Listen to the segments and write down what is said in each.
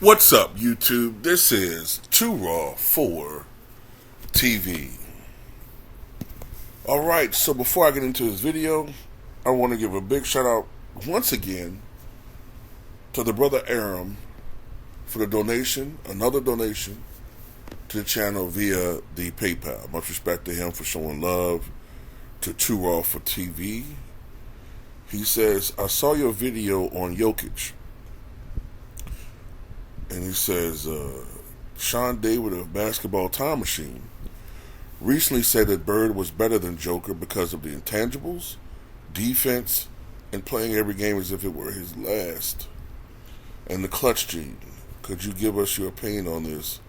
What's up, YouTube? This is Too Raw for TV. Alright, so before I get into this video, I want to give a big shout out once again to the brother Aram for the donation, another donation to the channel via the PayPal. Much respect to him for showing love to Too Raw for TV. He says, I saw your video on Jokic. And he says, Sean David of Basketball Time Machine recently said that Bird was better than Joker because of the intangibles, defense, and playing every game as if it were his last. And the clutch gene. Could you give us your opinion on this?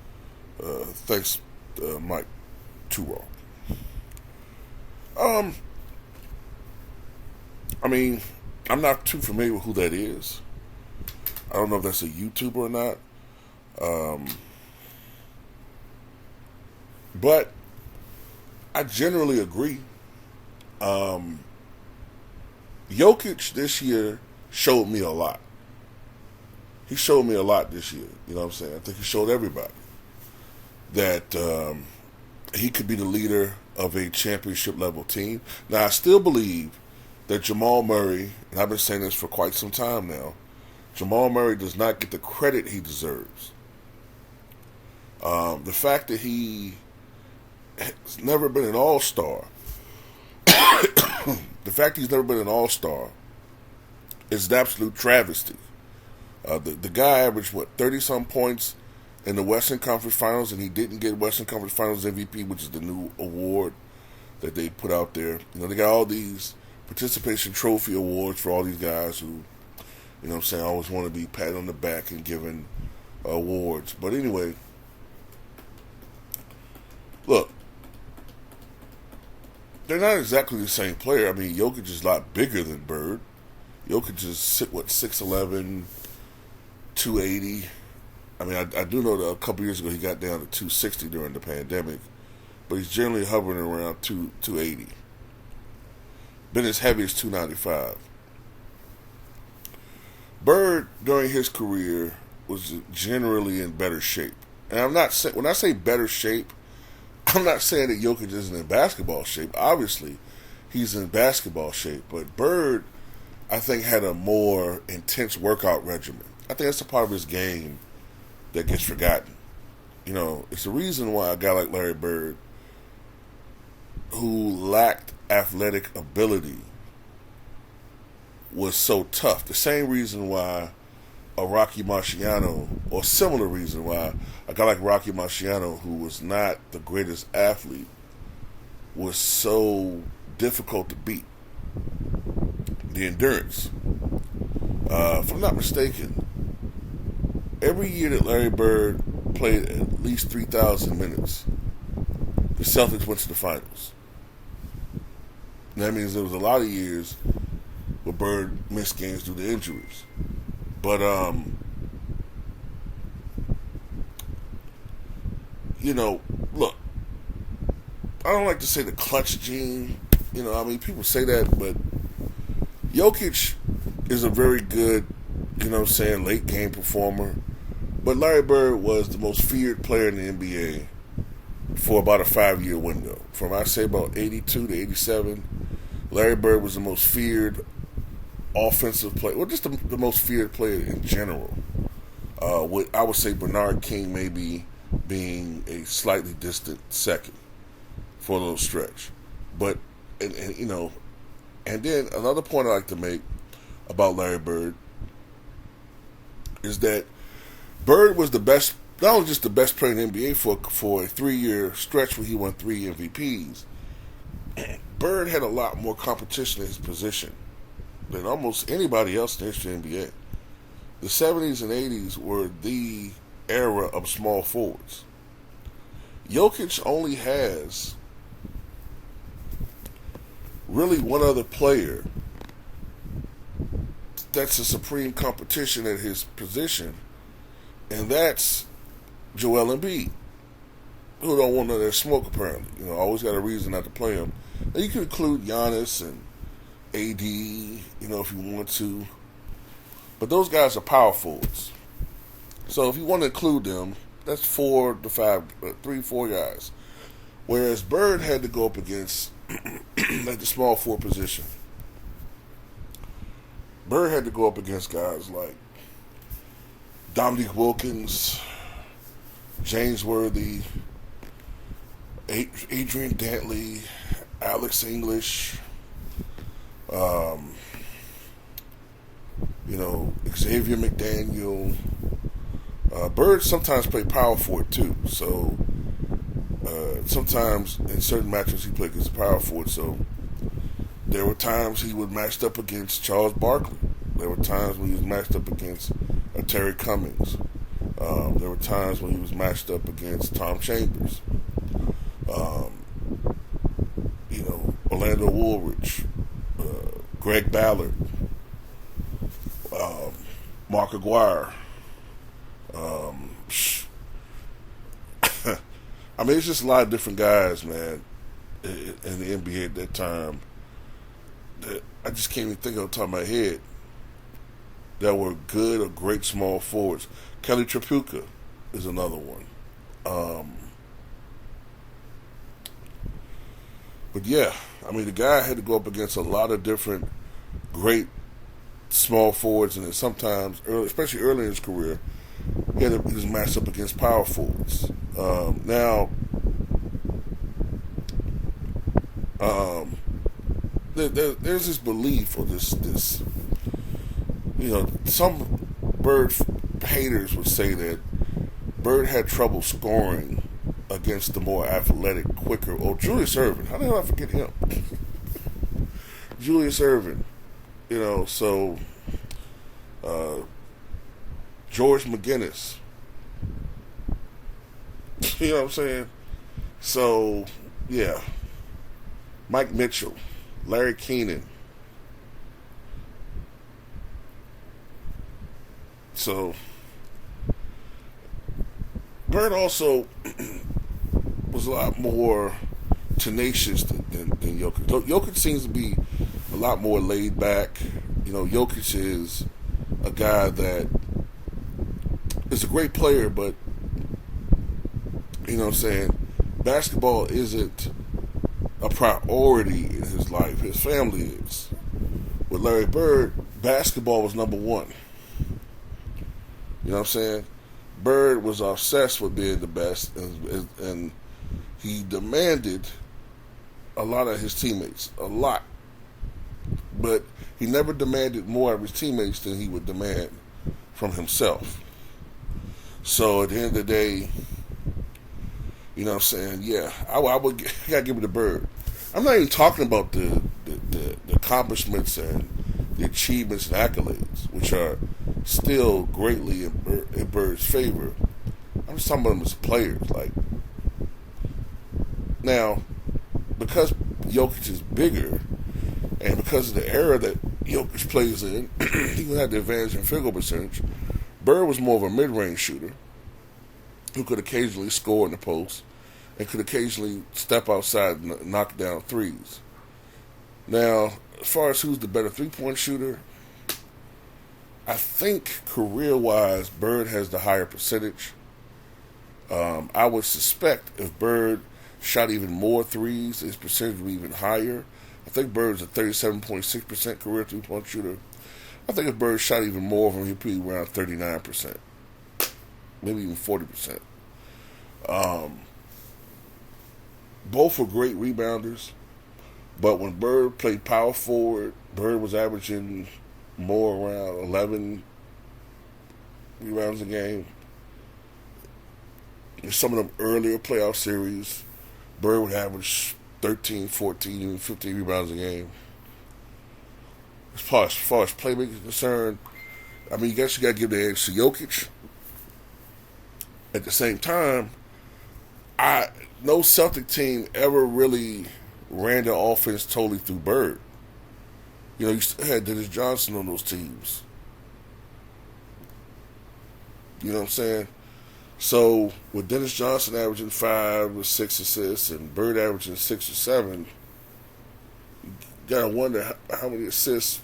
Thanks, Mike. Too Raw. I mean, I'm not too familiar with who that is. I don't know if that's a YouTuber or not. But I generally agree. Jokic this year showed me a lot. He showed me a lot this year. You know what I'm saying? I think he showed everybody that he could be the leader of a championship level team. Now, I still believe that Jamal Murray, and I've been saying this for quite some time now, Jamal Murray does not get the credit he deserves. The fact that he has never been an all-star, the fact he's never been an all-star is an absolute travesty. The guy averaged, 30-some points in the Western Conference Finals, and he didn't get Western Conference Finals MVP, which is the new award that they put out there. You know, they got all these participation trophy awards for all these guys who, you know what I'm saying, always want to be patted on the back and given awards. But anyway, look, they're not exactly the same player. I mean, Jokic is a lot bigger than Bird. Jokic is, 6'11", 280. I mean, I do know that a couple years ago he got down to 260 during the pandemic, but he's generally hovering around 280. Been as heavy as 295. Bird, during his career, was generally in better shape. And I'm not saying, when I say better shape, I'm not saying that Jokic isn't in basketball shape. Obviously, he's in basketball shape. But Bird, I think, had a more intense workout regimen. I think that's a part of his game that gets forgotten. You know, it's the reason why a guy like Larry Bird, who lacked athletic ability, was so tough. The same reason why a Rocky Marciano, or similar reason why a guy like Rocky Marciano, who was not the greatest athlete, was so difficult to beat. The endurance. If I'm not mistaken, every year that Larry Bird played at least 3,000 minutes, the Celtics went to the finals. And that means there was a lot of years where Bird missed games due to injuries. But, you know, look, I don't like to say the clutch gene. You know, I mean, people say that, but Jokic is a very good, you know what I'm saying, late game performer. But Larry Bird was the most feared player in the NBA for about a 5-year window. From, I'd say, about 82 to 87, Larry Bird was the most feared offensive player, well, just the most feared player in general. I would say Bernard King maybe being a slightly distant second for a little stretch. But, and you know, and then another point I like to make about Larry Bird is that Bird was the best, not only just the best player in the NBA for a 3-year stretch where he won 3 MVPs. Bird had a lot more competition in his position than almost anybody else in the history of the NBA. The 70s and 80s were the era of small forwards. Jokic only has really one other player that's a supreme competition at his position, and that's Joel Embiid, who don't want none of that smoke apparently. You know, always got a reason not to play him. Now, you can include Giannis and AD, you know, if you want to. But those guys are power forwards. So if you want to include them, that's 4 guys. Whereas Bird had to go up against at the small forward position. Bird had to go up against guys like Dominique Wilkins, James Worthy, Adrian Dantley, Alex English, um, Xavier McDaniel. Bird sometimes played power forward too, so sometimes in certain matches he played against power forward. So there were times he was matched up against Charles Barkley. There were times when he was matched up against Terry Cummings. There were times when he was matched up against Tom Chambers. Um, Orlando Woolridge, Greg Ballard, Mark Aguirre. I mean, it's just a lot of different guys, man, in the NBA at that time that I just can't even think of the top of my head that were good or great small forwards. Kelly Tripucka is another one. But yeah, I mean, the guy had to go up against a lot of different great small forwards, and then sometimes, especially early in his career, he was matched up against power forwards. Now, there's this belief or this some Bird haters would say that Bird had trouble scoring against the more athletic, quicker. Oh, Julius Erving. How the hell did I forget him? Julius Erving. So George McGinnis. You know what I'm saying? So, yeah. Mike Mitchell, Larry Keenan. So, Bird also was a lot more tenacious than Jokic. Jokic seems to be a lot more laid back. Jokic is a guy that is a great player, but basketball isn't a priority in his life. His family is. With Larry Bird, basketball was number one. You know what I'm saying? Bird was obsessed with being the best, and he demanded a lot of his teammates, a lot. But he never demanded more of his teammates than he would demand from himself. So at the end of the day, you know what I'm saying? Yeah, I gotta give it to Bird. I'm not even talking about the accomplishments and the achievements and accolades, which are still greatly in Bird's favor. I'm just talking about him as players. Now, because Jokic is bigger, and because of the era that Jokic plays in, he had the advantage in field goal percentage. Bird was more of a mid-range shooter who could occasionally score in the post and could occasionally step outside and knock down threes. Now, as far as who's the better three-point shooter, I think career-wise, Bird has the higher percentage. I would suspect if Bird shot even more threes, his percentage would be even higher. I think Bird's a 37.6% career three-point shooter. I think if Bird shot even more of them, he'd be around 39%. Maybe even 40%. Both were great rebounders, but when Bird played power forward, Bird was averaging more around 11 rebounds a game. In some of them earlier playoff series, Bird would average 13, 14, even 15 rebounds a game. As far as playmaking is concerned, I mean, you got to give the edge to Jokic. At the same time, no Celtic team ever really ran their offense totally through Bird. You still had Dennis Johnson on those teams. You know what I'm saying? So, with Dennis Johnson averaging 5 or 6 assists and Bird averaging 6 or 7, you gotta wonder how many assists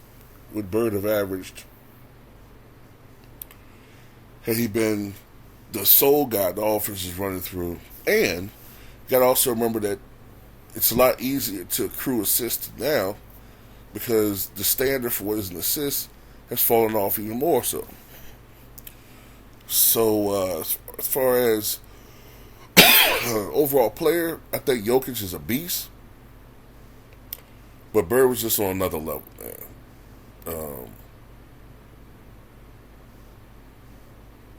would Bird have averaged had he been the sole guy the offense is running through. And you got to also remember that it's a lot easier to accrue assists now because the standard for what is an assist has fallen off even more so. So as far as overall player, I think Jokic is a beast, but Bird was just on another level, man.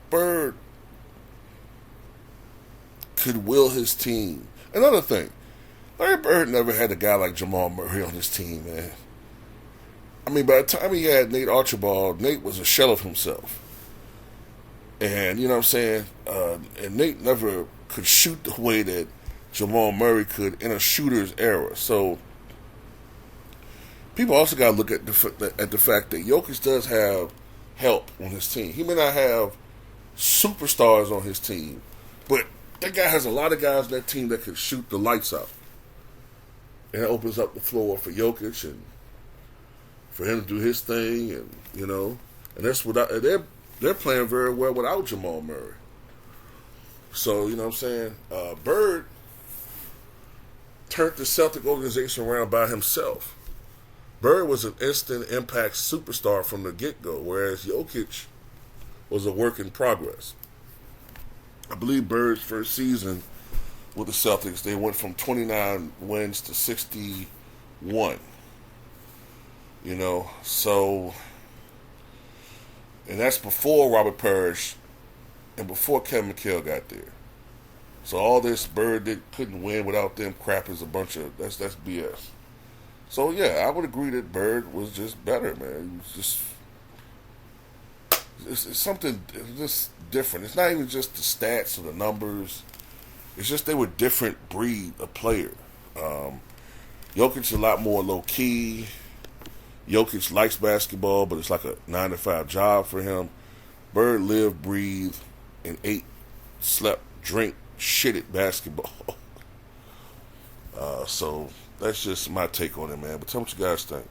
Bird could will his team. Another thing, Larry Bird never had a guy like Jamal Murray on his team, man. I mean, by the time he had Nate Archibald, Nate was a shell of himself. And, you know what I'm saying? And Nate never could shoot the way that Jamal Murray could in a shooter's era. So, people also got to look at the fact that Jokic does have help on his team. He may not have superstars on his team, but that guy has a lot of guys on that team that can shoot the lights out. And it opens up the floor for Jokic and for him to do his thing, and and that's without they're playing very well without Jamal Murray. So you know what I'm saying. Bird turned the Celtic organization around by himself. Bird was an instant impact superstar from the get-go, whereas Jokic was a work in progress. I believe Bird's first season with the Celtics, they went from 29 wins to 61. So, and that's before Robert Parrish and before Kevin McHale got there. So all this Bird couldn't win without them crap is a bunch of that's BS. So yeah, I would agree that Bird was just better, man. He was it's something just different. It's not even just the stats or the numbers. It's just they were different breed of player. Jokic is a lot more low key. Jokic likes basketball, but it's like a 9-to-5 job for him. Bird lived, breathed, and ate, slept, drank, shitted basketball. So that's just my take on it, man. But tell me what you guys think.